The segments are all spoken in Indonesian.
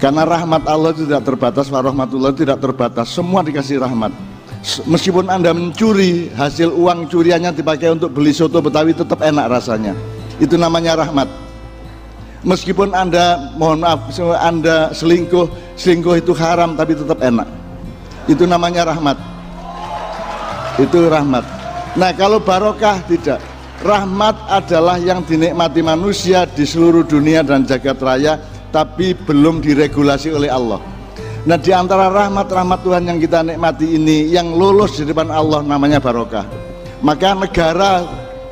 Karena rahmat Allah itu tidak terbatas, warahmatullah tidak terbatas, semua dikasih rahmat. Meskipun Anda mencuri, hasil uang curiannya dipakai untuk beli soto Betawi, tetap enak rasanya. Itu namanya rahmat. Meskipun Anda, mohon maaf, Anda selingkuh itu haram, tapi tetap enak. Itu namanya rahmat. Itu rahmat. Nah, kalau barokah tidak. Rahmat adalah yang dinikmati manusia di seluruh dunia dan jagat raya, tapi belum diregulasi oleh Allah. Nah, di antara rahmat-rahmat Tuhan yang kita nikmati ini, yang lulus di depan Allah, namanya barokah. Maka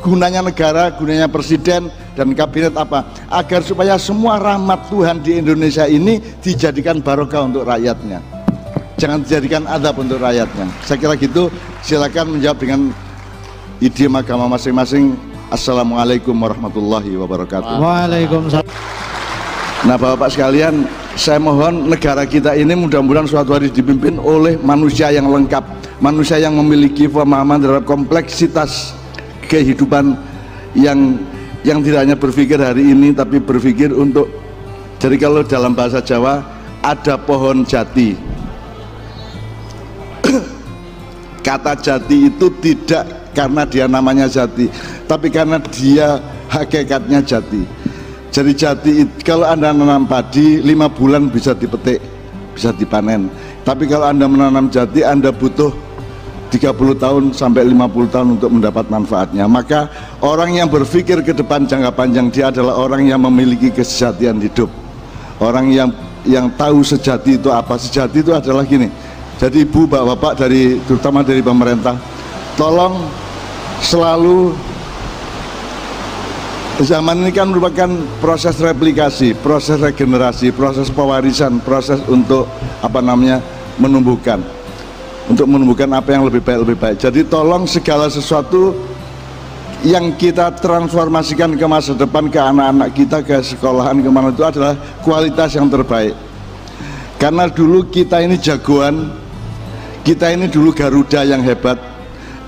gunanya presiden dan kabinet apa? Agar supaya semua rahmat Tuhan di Indonesia ini dijadikan barokah untuk rakyatnya, jangan dijadikan azab untuk rakyatnya. Saya kira gitu. Silakan menjawab dengan idiom agama masing-masing. Assalamualaikum warahmatullahi wabarakatuh. Waalaikumsalam. Nah, Bapak sekalian, saya mohon negara kita ini mudah-mudahan suatu hari dipimpin oleh manusia yang lengkap, manusia yang memiliki pemahaman terhadap kompleksitas kehidupan, yang tidak hanya berpikir hari ini tapi berpikir untuk. Jadi kalau dalam bahasa Jawa ada pohon jati. Kata jati itu tidak karena dia namanya jati, tapi karena dia hakikatnya jati. Jadi jati, kalau Anda menanam padi 5 bulan bisa dipetik, bisa dipanen. Tapi kalau Anda menanam jati, Anda butuh 30 tahun sampai 50 tahun untuk mendapat manfaatnya. Maka orang yang berpikir ke depan jangka panjang, dia adalah orang yang memiliki kesejatian hidup. Orang yang tahu sejati itu apa. Sejati itu adalah gini. Jadi ibu, bapak-bapak, terutama dari pemerintah, tolong selalu, zaman ini kan merupakan proses replikasi, proses regenerasi, proses pewarisan, proses untuk menumbuhkan apa yang lebih baik. Jadi tolong segala sesuatu yang kita transformasikan ke masa depan, ke anak-anak kita, ke sekolahan, kemana, itu adalah kualitas yang terbaik. Karena dulu kita ini jagoan, kita ini dulu Garuda yang hebat,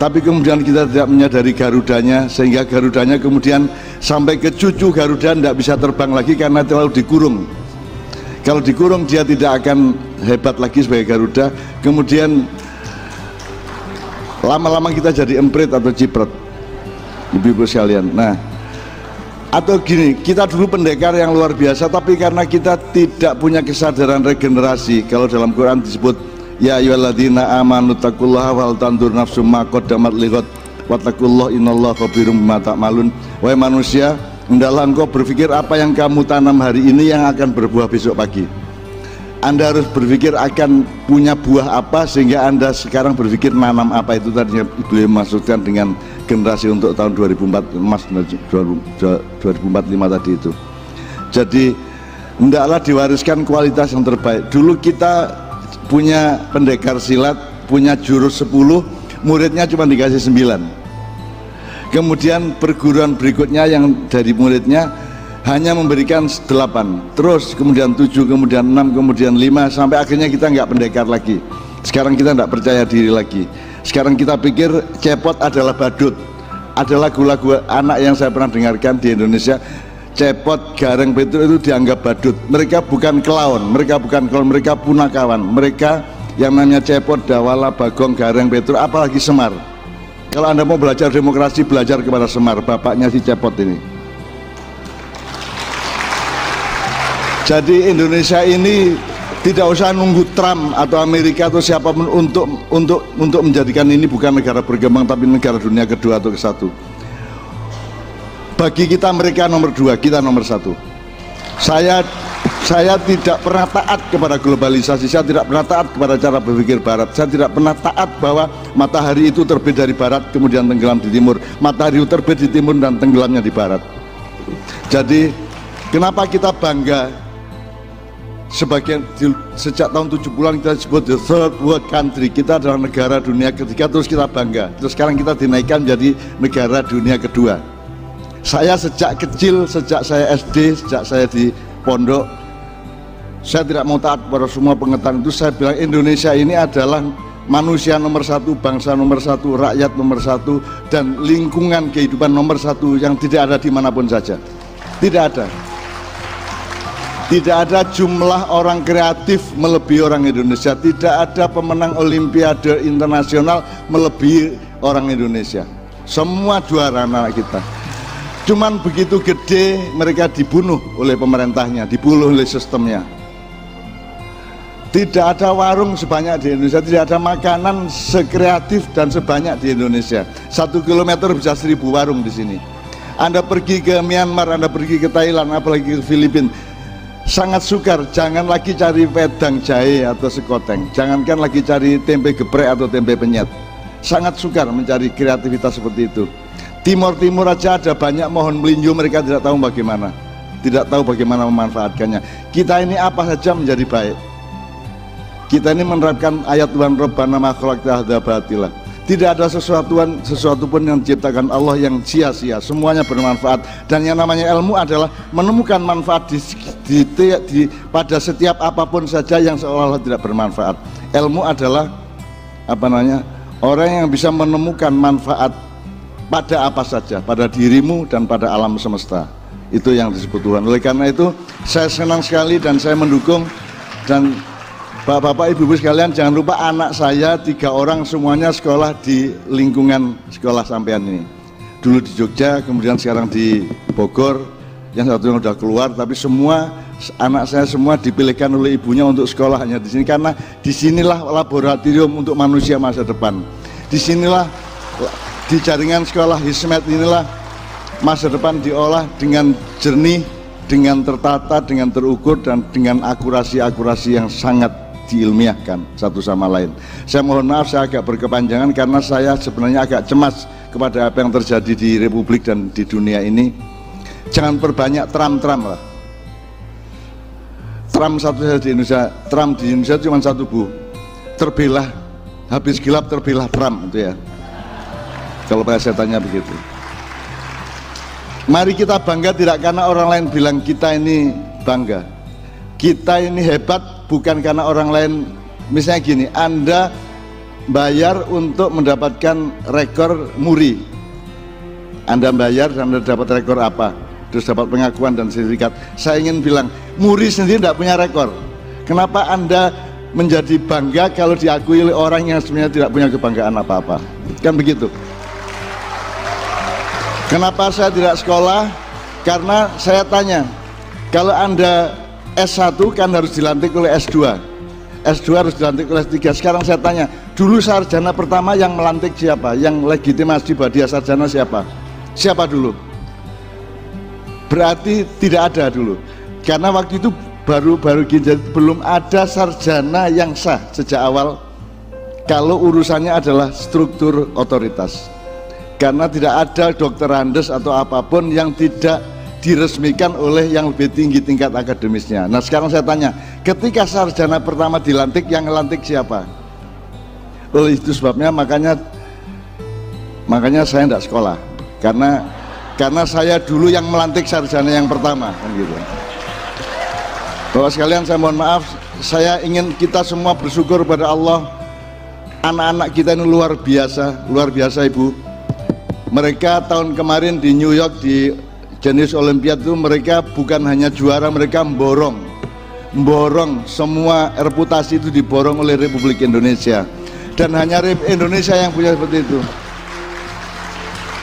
tapi kemudian kita tidak menyadari Garudanya, sehingga Garudanya kemudian sampai ke cucu Garuda tidak bisa terbang lagi karena terlalu dikurung. Kalau dikurung dia tidak akan hebat lagi sebagai Garuda. Kemudian lama-lama kita jadi emprit atau cipret, ibu-ibu sekalian. Nah, atau gini, kita dulu pendekar yang luar biasa, tapi karena kita tidak punya kesadaran regenerasi. Kalau dalam Quran disebut ya ayyuhalladzina amanu taqullaha wal tandur nafsum ma qaddamat lighad wattaqullaha innallaha khabirum bima ta'malun. Wahai manusia, hendaklah engkau berpikir apa yang kamu tanam hari ini yang akan berbuah besok pagi. Anda harus berpikir akan punya buah apa, sehingga Anda sekarang berpikir nanam apa. Itu tadi beliau maksudkan dengan generasi untuk tahun 2045 tadi itu. Jadi hendaklah diwariskan kualitas yang terbaik. Dulu kita punya pendekar silat, punya jurus 10, muridnya cuma dikasih 9. Kemudian perguruan berikutnya yang dari muridnya hanya memberikan 8, terus kemudian 7, kemudian 6, kemudian 5, sampai akhirnya kita nggak pendekar lagi. Sekarang kita nggak percaya diri lagi. Sekarang kita pikir cepot adalah badut. Ada lagu-lagu anak yang saya pernah dengarkan di Indonesia, Cepot, Gareng Petruk itu dianggap badut. Mereka bukan clown, mereka punakawan. Mereka yang namanya Cepot, Dawala, Bagong, Gareng Petruk, apalagi Semar. Kalau Anda mau belajar demokrasi, belajar kepada Semar, bapaknya si Cepot ini. Jadi Indonesia ini tidak usah nunggu Trump atau Amerika atau siapapun untuk menjadikan ini bukan negara berkembang, tapi negara dunia kedua atau ke-1. Bagi kita mereka nomor 2, kita nomor 1. Saya tidak pernah taat kepada globalisasi, saya tidak pernah taat kepada cara berpikir barat, saya tidak pernah taat bahwa matahari itu terbit dari barat kemudian tenggelam di timur, matahari itu terbit di timur dan tenggelamnya di barat. Jadi kenapa kita bangga sejak tahun 70-an kita disebut the third world country, kita adalah negara dunia ketiga, terus kita bangga, terus sekarang kita dinaikkan menjadi negara dunia kedua. Saya sejak kecil, sejak saya SD, sejak saya di pondok, saya tidak mau taat pada semua pengetahuan itu. Saya bilang Indonesia ini adalah manusia nomor 1, bangsa nomor 1, rakyat nomor 1, dan lingkungan kehidupan nomor 1 yang tidak ada dimanapun saja. Tidak ada. Tidak ada jumlah orang kreatif melebihi orang Indonesia. Tidak ada pemenang Olimpiade internasional melebihi orang Indonesia. Semua juara anak kita. Cuman begitu gede mereka dibunuh oleh pemerintahnya, dibunuh oleh sistemnya. Tidak ada warung sebanyak di Indonesia, tidak ada makanan sekreatif dan sebanyak di Indonesia. 1 kilometer bisa 1000 warung di sini. Anda pergi ke Myanmar, Anda pergi ke Thailand, apalagi ke Filipina, sangat sukar. Jangan lagi cari wedang jahe atau sekoteng, jangankan lagi cari tempe geprek atau tempe penyet. Sangat sukar mencari kreativitas seperti itu. Timur aja ada banyak mohon melinjo, mereka tidak tahu bagaimana, tidak tahu bagaimana memanfaatkannya. Kita ini apa saja menjadi baik. Kita ini menerapkan ayat Tuhan Rabbana ma khalaqta hadza batila. Tidak ada sesuatu pun yang diciptakan Allah yang sia-sia, semuanya bermanfaat. Dan yang namanya ilmu adalah menemukan manfaat pada setiap apapun saja yang seolah-olah tidak bermanfaat. Ilmu adalah orang yang bisa menemukan manfaat pada apa saja, pada dirimu dan pada alam semesta. Itu yang disebut Tuhan. Oleh karena itu saya senang sekali dan saya mendukung. Dan Bapak-bapak, ibu-ibu sekalian, jangan lupa anak saya 3 orang semuanya sekolah di lingkungan sekolah sampean ini. Dulu di Jogja, kemudian sekarang di Bogor, yang satu yang sudah keluar, tapi semua anak saya semua dipilihkan oleh ibunya untuk sekolah hanya di sini, karena disinilah laboratorium untuk manusia masa depan. Disinilah di jaringan sekolah Hizmet inilah masa depan diolah dengan jernih, dengan tertata, dengan terukur, dan dengan akurasi-akurasi yang sangat diilmiahkan satu sama lain. Saya mohon maaf saya agak berkepanjangan karena saya sebenarnya agak cemas kepada apa yang terjadi di Republik dan di dunia ini. Jangan perbanyak tram-tram lah. Tram satu saja di Indonesia, tram di Indonesia cuma satu, Bu. Terbelah, habis gelap terbelah tram, itu ya. Kalau saya tanya begitu. Mari kita bangga tidak karena orang lain bilang kita ini bangga. Kita ini hebat bukan karena orang lain. Misalnya gini, Anda bayar untuk mendapatkan rekor muri. Anda bayar dan Anda dapat rekor apa? Terus dapat pengakuan dan sertifikat. Saya ingin bilang, muri sendiri tidak punya rekor. Kenapa Anda menjadi bangga kalau diakui oleh orang yang sebenarnya tidak punya kebanggaan apa-apa? Kan begitu. Kenapa saya tidak sekolah? Karena saya tanya, kalau Anda S1 kan harus dilantik oleh S2, S2 harus dilantik oleh S3. Sekarang saya tanya, dulu sarjana pertama yang melantik siapa? Yang legitimasi bahwa dia sarjana siapa? Siapa dulu? Berarti tidak ada dulu. Karena waktu itu baru gini, belum ada sarjana yang sah sejak awal kalau urusannya adalah struktur otoritas. Karena tidak ada dokter Andes atau apapun yang tidak diresmikan oleh yang lebih tinggi tingkat akademisnya. Nah sekarang saya tanya, ketika sarjana pertama dilantik, yang melantik siapa? Oleh itu sebabnya makanya saya tidak sekolah, karena saya dulu yang melantik sarjana yang pertama, kan gitu. Bapak sekalian, saya mohon maaf, saya ingin kita semua bersyukur pada Allah. Anak-anak kita ini luar biasa Ibu. Mereka tahun kemarin di New York di Jenis Olimpiade itu mereka bukan hanya juara, mereka memborong semua reputasi itu diborong oleh Republik Indonesia, dan hanya Indonesia yang punya seperti itu.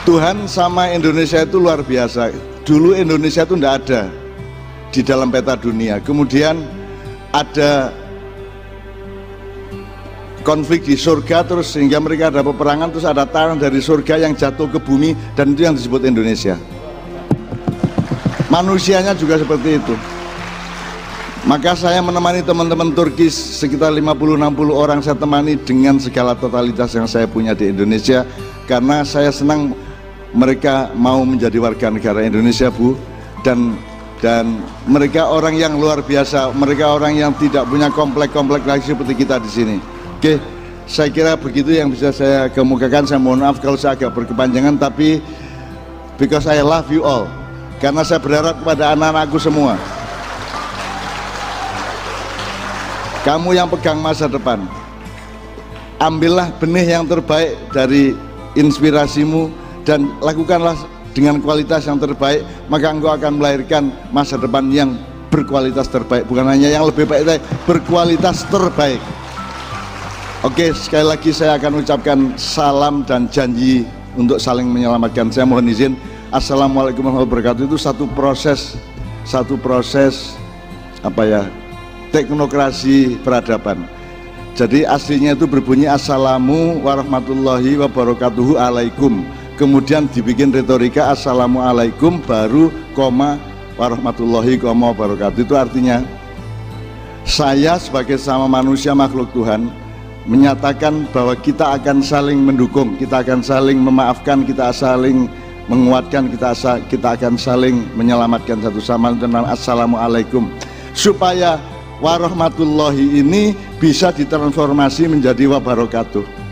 Tuhan sama Indonesia itu luar biasa. Dulu Indonesia itu tidak ada di dalam peta dunia, kemudian ada konflik di surga, terus sehingga mereka ada peperangan, terus ada tanah dari surga yang jatuh ke bumi, dan itu yang disebut Indonesia. Manusianya juga seperti itu. Maka saya menemani teman-teman Turki sekitar 50-60 orang, saya temani dengan segala totalitas yang saya punya di Indonesia, karena saya senang mereka mau menjadi warga negara Indonesia, Bu. Dan mereka orang yang luar biasa, mereka orang yang tidak punya komplek-komplek lagi seperti kita di sini. Oke, saya kira begitu yang bisa saya kemukakan. Saya mohon maaf kalau saya agak berkepanjangan, tapi because I love you all. Karena saya berharap kepada anak-anakku semua, kamu yang pegang masa depan, ambillah benih yang terbaik dari inspirasimu dan lakukanlah dengan kualitas yang terbaik, maka engkau akan melahirkan masa depan yang berkualitas terbaik, bukan hanya yang lebih baik, tapi berkualitas terbaik. Oke, sekali lagi saya akan ucapkan salam dan janji untuk saling menyelamatkan. Saya mohon izin. Assalamualaikum warahmatullahi wabarakatuh. Itu satu proses apa ya, teknokrasi peradaban. Jadi aslinya itu berbunyi assalamu warahmatullahi wabarakatuh alaikum, kemudian dibikin retorika assalamualaikum baru koma warahmatullahi wabarakatuh. Itu artinya saya sebagai sama manusia makhluk Tuhan menyatakan bahwa kita akan saling mendukung, kita akan saling memaafkan, kita saling menguatkan, kita akan saling menyelamatkan satu sama lain dengan assalamualaikum, supaya warahmatullahi ini bisa ditransformasi menjadi wabarakatuh.